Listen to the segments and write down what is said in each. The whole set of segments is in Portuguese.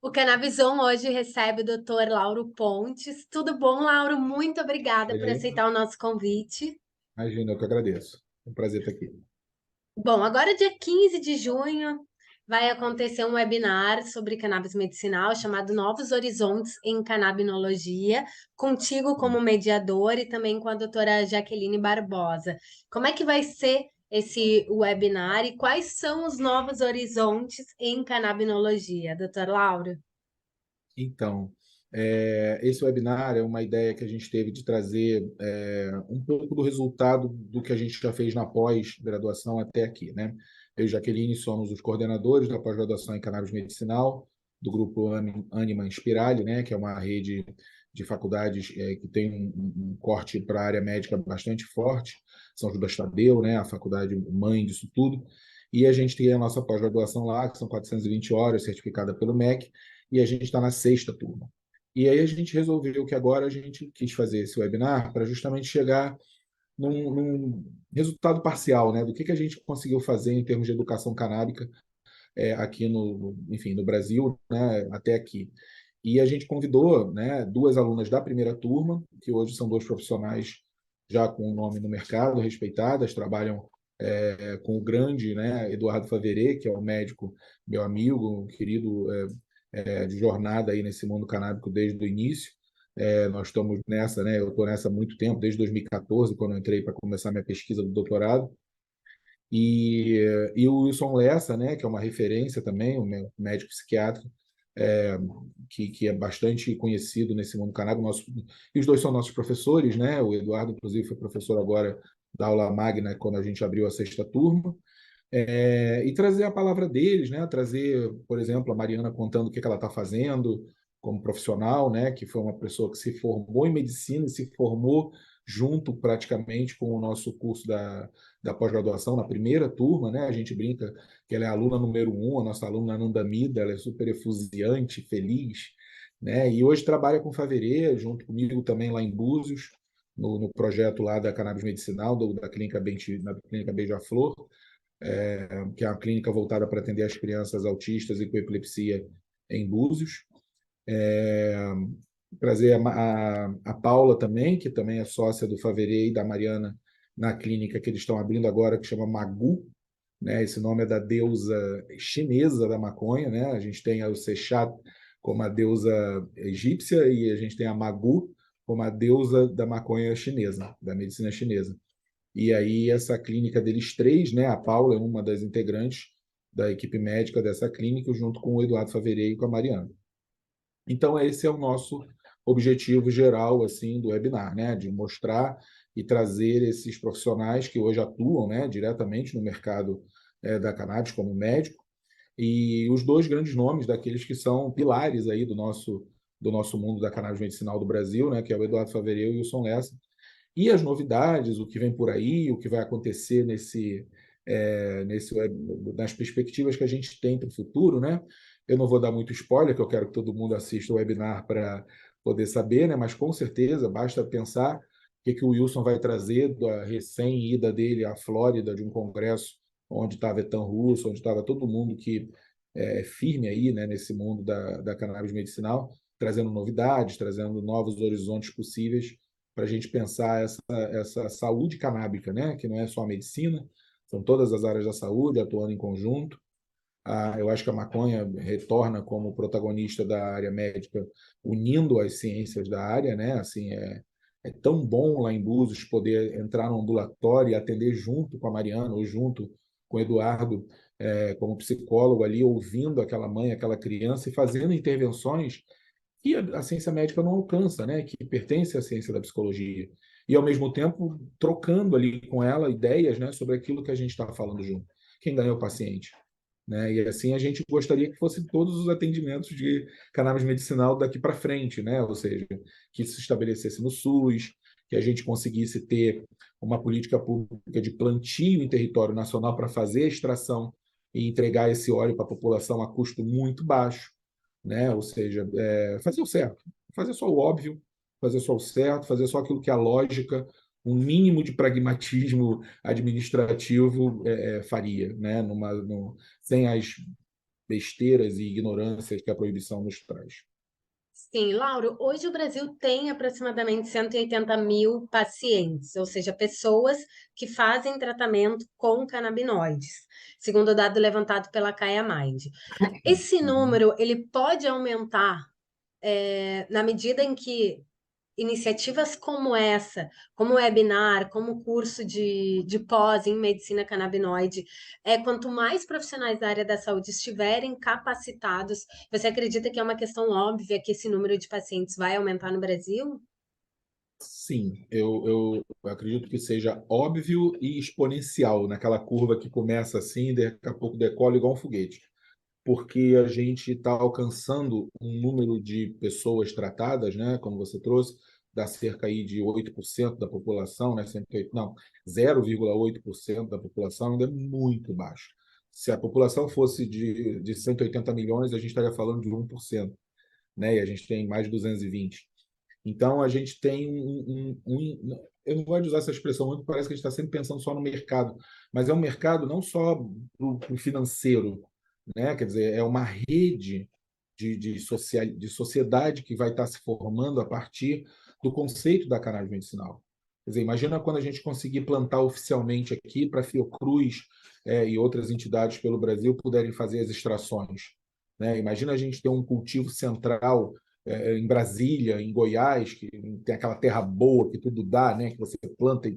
O Cannabison hoje recebe o Dr. Lauro Pontes. Tudo bom, Lauro? Muito obrigada por Beleza? aceitar o nosso convite. Imagina, eu que agradeço. É um prazer estar aqui. Bom, agora dia 15 de junho vai acontecer um webinar sobre cannabis medicinal chamado Novos Horizontes em Cannabinologia, contigo como mediador e também com a doutora Jaqueline Barbosa. Como é que vai ser esse webinar e quais são os novos horizontes em cannabinologia, doutor Lauro? Então, esse webinar é uma ideia que a gente teve de trazer um pouco do resultado do que a gente já fez na pós-graduação até aqui, né? Eu e Jaqueline somos os coordenadores da pós-graduação em cannabis medicinal, do grupo Anima Inspirali, né? Que é uma rede de faculdades que tem um corte para a área médica bastante forte, São Judas Tadeu, né? A faculdade mãe disso tudo. E a gente tem a nossa pós-graduação lá, que são 420 horas, certificada pelo MEC, e a gente está na sexta turma. E aí a gente resolveu que agora a gente quis fazer esse webinar para justamente chegar num resultado parcial, né, do que a gente conseguiu fazer em termos de educação canábica aqui enfim, no Brasil, né, até aqui. E a gente convidou, né, duas alunas da primeira turma, que hoje são duas profissionais já com o nome no mercado, respeitadas, trabalham com o grande, né, Eduardo Faveret, que é um médico, meu amigo, um querido de jornada aí nesse mundo canábico desde o início. Nós estamos nessa, né? Eu estou nessa há muito tempo, desde 2014, quando eu entrei para começar minha pesquisa do doutorado. E o Wilson Lessa, né, que é uma referência também, um médico psiquiatra, é, que é bastante conhecido nesse mundo canábico. E os dois são nossos professores, né? O Eduardo, inclusive, foi professor agora da aula magna quando a gente abriu a sexta turma. E trazer a palavra deles, né? Trazer, por exemplo, a Mariana contando o que ela está fazendo como profissional, né? Que foi uma pessoa que se formou em medicina e se formou junto praticamente com o nosso curso da pós-graduação, na primeira turma, né? A gente brinca que ela é a aluna número um, a nossa aluna Ananda Mida, ela é super efusiante, feliz, né? E hoje trabalha com Faverê, junto comigo também lá em Búzios, no projeto lá da cannabis medicinal, da clínica, na clínica Beija-Flor, que é uma clínica voltada para atender as crianças autistas e com epilepsia em Búzios. É, Trazer a Paula também, que também é sócia do Faverê e da Mariana na clínica que eles estão abrindo agora, que chama Magu, né? Esse nome é da deusa chinesa da maconha, né? A gente tem o Sechat como a deusa egípcia e a gente tem a Magu como a deusa da maconha chinesa, da medicina chinesa. E aí essa clínica deles três, né? A Paula é uma das integrantes da equipe médica dessa clínica, junto com o Eduardo Faverei e com a Mariana. Então esse é o nosso objetivo geral assim do webinar, né? De mostrar e trazer esses profissionais que hoje atuam, né, diretamente no mercado da cannabis como médico e os dois grandes nomes daqueles que são pilares aí do nosso mundo da cannabis medicinal do Brasil, né, que é o Eduardo Favereu e o Wilson Lessa, e as novidades, o que vem por aí, o que vai acontecer nas perspectivas que a gente tem para o futuro, né? Eu não vou dar muito spoiler, que eu quero que todo mundo assista o webinar para poder saber, né? Mas com certeza basta pensar o que o Wilson vai trazer da recém-ida dele à Flórida, de um congresso onde estava Etan Russo, onde estava todo mundo que é firme aí, né, nesse mundo da cannabis medicinal, trazendo novidades, trazendo novos horizontes possíveis para a gente pensar essa saúde canábica, né? Que não é só a medicina, são todas as áreas da saúde atuando em conjunto. Eu acho que a maconha retorna como protagonista da área médica, unindo as ciências da área, né? Assim, é tão bom lá em Búzios poder entrar no ambulatório e atender junto com a Mariana ou junto com o Eduardo, como psicólogo ali, ouvindo aquela mãe, aquela criança e fazendo intervenções que a ciência médica não alcança, né? Que pertence à ciência da psicologia. E, ao mesmo tempo, trocando ali com ela ideias, né, sobre aquilo que a gente está falando junto. Quem ganha é o paciente. Né? E assim a gente gostaria que fossem todos os atendimentos de cannabis medicinal daqui para frente, né? Ou seja, que se estabelecesse no SUS, que a gente conseguisse ter uma política pública de plantio em território nacional para fazer a extração e entregar esse óleo para a população a custo muito baixo, né? Ou seja, fazer o certo, fazer só o óbvio, fazer só o certo, fazer só aquilo que a lógica, um mínimo de pragmatismo administrativo faria, né? Sem as besteiras e ignorâncias que a proibição nos traz. Sim, Lauro, hoje o Brasil tem aproximadamente 180 mil pacientes, ou seja, pessoas que fazem tratamento com canabinoides, segundo o dado levantado pela Caia Mind. Esse Uhum. número, ele pode aumentar, na medida em que iniciativas como essa, como webinar, como curso de pós em medicina canabinoide, quanto mais profissionais da área da saúde estiverem capacitados, você acredita que é uma questão óbvia que esse número de pacientes vai aumentar no Brasil? Sim, eu acredito que seja óbvio e exponencial naquela curva que começa assim, daqui a pouco decola igual um foguete, porque a gente está alcançando um número de pessoas tratadas, né, como você trouxe, dá cerca aí de 8% da população, né, 108, não, 0,8% da população ainda é muito baixo. Se a população fosse de 180 milhões, a gente estaria falando de 1%, né, e a gente tem mais de 220. Então, a gente tem eu não gosto de usar essa expressão muito, parece que a gente está sempre pensando só no mercado, mas é um mercado não só para o financeiro, né? Quer dizer, é uma rede de sociedade que vai estar se formando a partir do conceito da cannabis medicinal. Quer dizer, imagina quando a gente conseguir plantar oficialmente aqui para a Fiocruz e outras entidades pelo Brasil puderem fazer as extrações. Né? Imagina a gente ter um cultivo central em Brasília, em Goiás, que tem aquela terra boa que tudo dá, né? Que você planta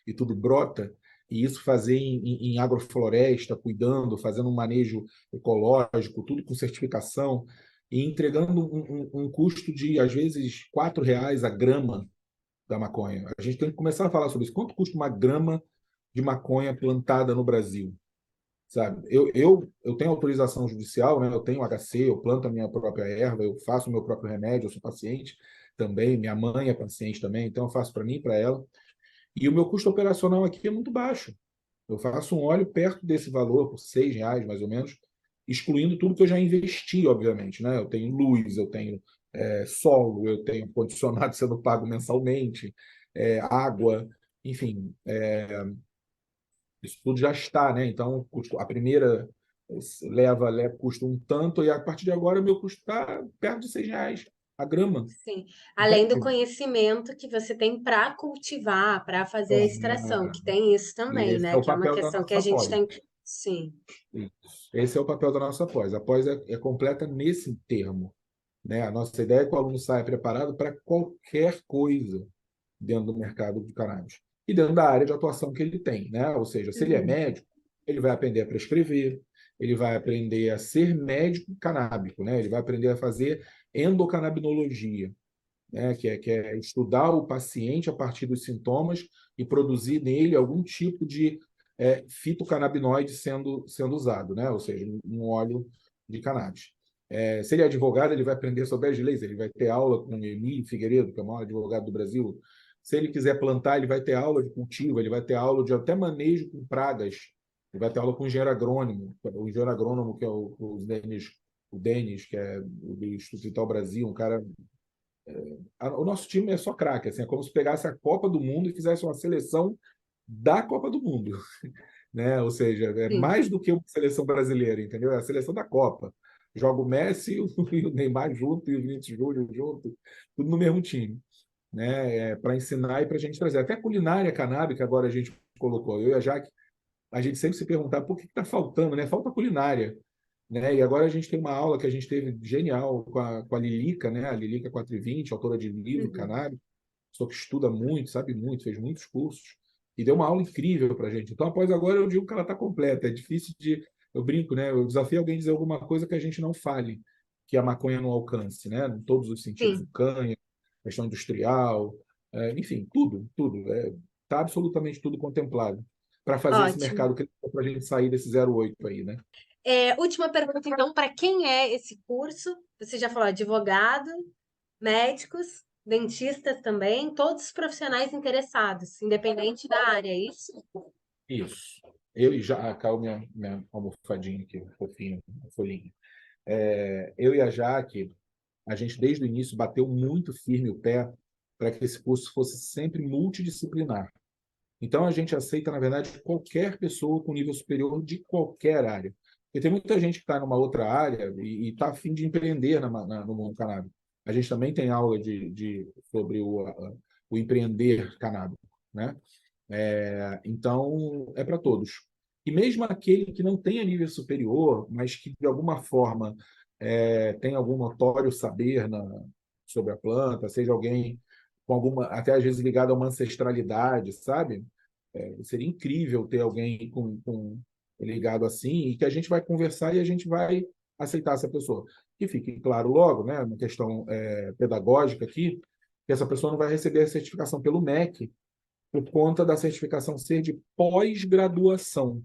e tudo brota, e isso fazer em agrofloresta, cuidando, fazendo um manejo ecológico, tudo com certificação, e entregando um custo de, às vezes, R$ 4 a grama da maconha. A gente tem que começar a falar sobre isso. Quanto custa uma grama de maconha plantada no Brasil? Sabe? Eu tenho autorização judicial, né? Eu tenho HC, eu planto a minha própria erva, eu faço o meu próprio remédio, eu sou paciente também, minha mãe é paciente também, então eu faço para mim e para ela. E o meu custo operacional aqui é muito baixo. Eu faço um óleo perto desse valor, por R$ 6 mais ou menos, excluindo tudo que eu já investi, obviamente. Né? Eu tenho luz, eu tenho solo, eu tenho condicionado sendo pago mensalmente, água, enfim, isso tudo já está, né? Então, a primeira leva custa um tanto, e a partir de agora o meu custo está perto de R$ 6 a grama. Sim, além do Entende? conhecimento que você tem para cultivar, para fazer a extração, É, que tem isso e também, esse é né? o Que é uma papel da questão que a nossa gente pós. tem. Sim, Isso. Esse é o papel da nossa pós. A pós é completa nesse termo. Né? A nossa ideia é que o aluno saia preparado para qualquer coisa dentro do mercado de cannabis e dentro da área de atuação que ele tem. Né? Ou seja, se ele é uhum, médico, ele vai aprender a prescrever, ele vai aprender a ser médico canábico, né? Ele vai aprender a fazer endocannabinologia, né? Que é estudar o paciente a partir dos sintomas e produzir nele algum tipo de fitocannabinoide sendo usado, né? Ou seja, um óleo de cannabis. Se ele é advogado, ele vai aprender sobre as leis, ele vai ter aula com Emílio Figueiredo, que é o maior advogado do Brasil. Se ele quiser plantar, ele vai ter aula de cultivo, ele vai ter aula de até manejo com pragas, ele vai ter aula com o engenheiro agrônomo, que é o Denis, que é do Instituto Vital Brasil, um cara. O nosso time é só craque, assim, é como se pegasse a Copa do Mundo e fizesse uma seleção da Copa do Mundo, né? Ou seja, é sim. mais do que uma seleção brasileira, entendeu? É a seleção da Copa. Joga o Messi e o Neymar junto e o Vinícius Júnior junto, tudo no mesmo time, né? Para ensinar e para a gente trazer. Até a culinária canábica agora a gente colocou. Eu e a Jaque, a gente sempre se perguntava por que está faltando, né? Falta culinária. Né? E agora a gente tem uma aula que a gente teve genial com a Lilica, né? A Lilica 420, autora de livro Uhum. Cannabis, pessoa que estuda muito, sabe muito, fez muitos cursos, e deu uma aula incrível para a gente. Então, após agora, eu digo que ela está completa. É difícil de. Eu brinco, né? Eu desafio alguém a dizer alguma coisa que a gente não fale, que a maconha não alcance, né? Em todos os sentidos, o Sim, canha, questão industrial, enfim, tudo, tudo. Está absolutamente tudo contemplado para fazer esse ótimo. mercado para a gente sair desse 08 aí, né? Última pergunta, então, para quem é esse curso? Você já falou advogado, médicos, dentistas também, todos os profissionais interessados, independente da área, é isso? Isso. Eu e já, caiu minha almofadinha aqui, fofinho, a folhinha. Eu e a Jaque, a gente desde o início bateu muito firme o pé para que esse curso fosse sempre multidisciplinar. Então a gente aceita, na verdade, qualquer pessoa com nível superior de qualquer área. Porque tem muita gente que está numa outra área e está a fim de empreender no mundo canábico. A gente também tem aula sobre o empreender canábico, né? Então, é para todos. E mesmo aquele que não tem a nível superior, mas que de alguma forma tem algum notório saber sobre a planta, seja alguém com alguma, até às vezes ligado a uma ancestralidade, sabe? Seria incrível ter alguém ligado assim e que a gente vai conversar e a gente vai aceitar essa pessoa. Que fique claro logo, né, uma questão pedagógica aqui, que essa pessoa não vai receber a certificação pelo MEC por conta da certificação ser de pós-graduação.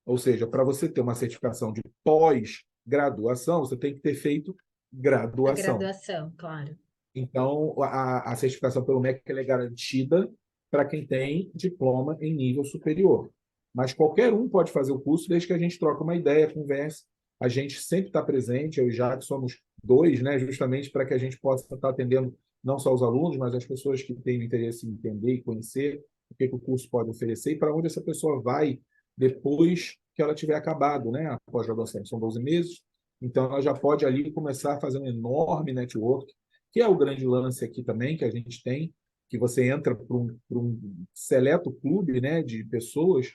Ou seja, para você ter uma certificação de pós-graduação, você tem que ter feito A graduação. graduação, claro. Então, a certificação pelo MEC ela é garantida para quem tem diploma em nível superior. Mas qualquer um pode fazer o curso, desde que a gente troque uma ideia, converse. A gente sempre está presente, eu e Jaque somos dois, né, justamente para que a gente possa estar atendendo não só os alunos, mas as pessoas que têm interesse em entender e conhecer o que o curso pode oferecer e para onde essa pessoa vai depois que ela tiver acabado, né, a pós-graduação. São 12 meses, então ela já pode ali começar a fazer um enorme network, que é o grande lance aqui também que a gente tem, que você entra para um seleto clube, né, de pessoas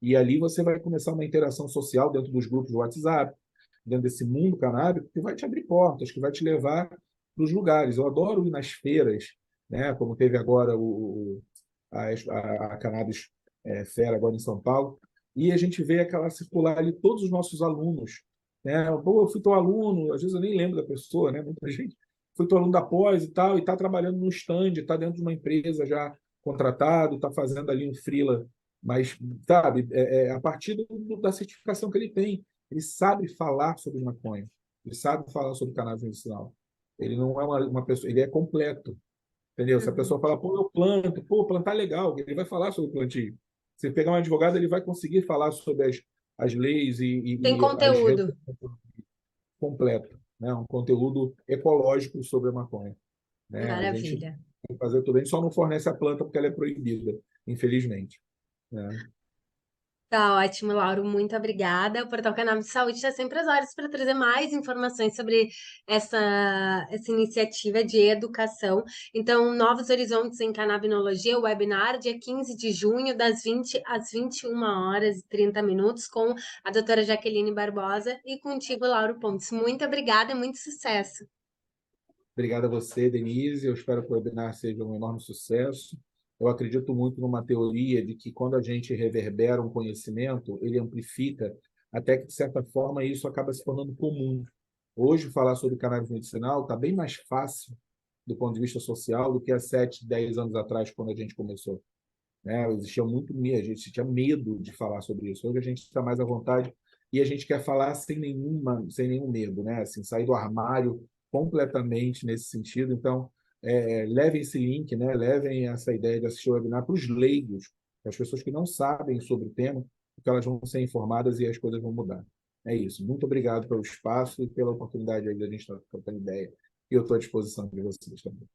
e ali você vai começar uma interação social dentro dos grupos do WhatsApp, dentro desse mundo canábico, que vai te abrir portas, que vai te levar para os lugares. Eu adoro ir nas feiras, né, como teve agora a Cannabis Fera agora em São Paulo, e a gente vê aquela circular ali todos os nossos alunos, né? Pô, eu fui teu aluno, às vezes eu nem lembro da pessoa, né? Muita gente fui teu aluno da pós e tal, e está trabalhando no stand, está dentro de uma empresa já contratado, está fazendo ali um freela, mas, sabe, a partir da certificação que ele tem, ele sabe falar sobre maconha, ele sabe falar sobre cannabis medicinal. Ele não é uma pessoa, ele é completo, entendeu? Se a Uhum. pessoa fala, pô, eu planto, pô, plantar é legal, ele vai falar sobre plantio. Se pegar um advogado, ele vai conseguir falar sobre as leis Tem e as regras conteúdo. completo, né? Um conteúdo ecológico sobre a maconha, né? A gente Maravilha. tem que fazer tudo, a gente só não fornece a planta porque ela é proibida, infelizmente, né? Tá ótimo, Lauro. Muito obrigada. O Portal Cannabis de Saúde está sempre às horas para trazer mais informações sobre essa iniciativa de educação. Então, Novos Horizontes em Canabinologia, webinar, dia 15 de junho, das 20 às 21h30, com a doutora Jaqueline Barbosa e contigo, Lauro Pontes. Muito obrigada e muito sucesso. Obrigado a você, Denise. Eu espero que o webinar seja um enorme sucesso. Eu acredito muito numa teoria de que quando a gente reverbera um conhecimento, ele amplifica, até que, de certa forma, isso acaba se tornando comum. Hoje, falar sobre cannabis medicinal está bem mais fácil do ponto de vista social do que há 7, 10 anos atrás, quando a gente começou, né? Existia muito medo, a gente tinha medo de falar sobre isso. Hoje a gente está mais à vontade e a gente quer falar sem nenhum medo, né? Assim, sair do armário completamente nesse sentido. Então, levem esse link, né? Levem essa ideia de assistir o webinar para os leigos, para as pessoas que não sabem sobre o tema, porque elas vão ser informadas e as coisas vão mudar. É isso. Muito obrigado pelo espaço e pela oportunidade aí de a gente estar trocando ideia. E eu estou à disposição de vocês também.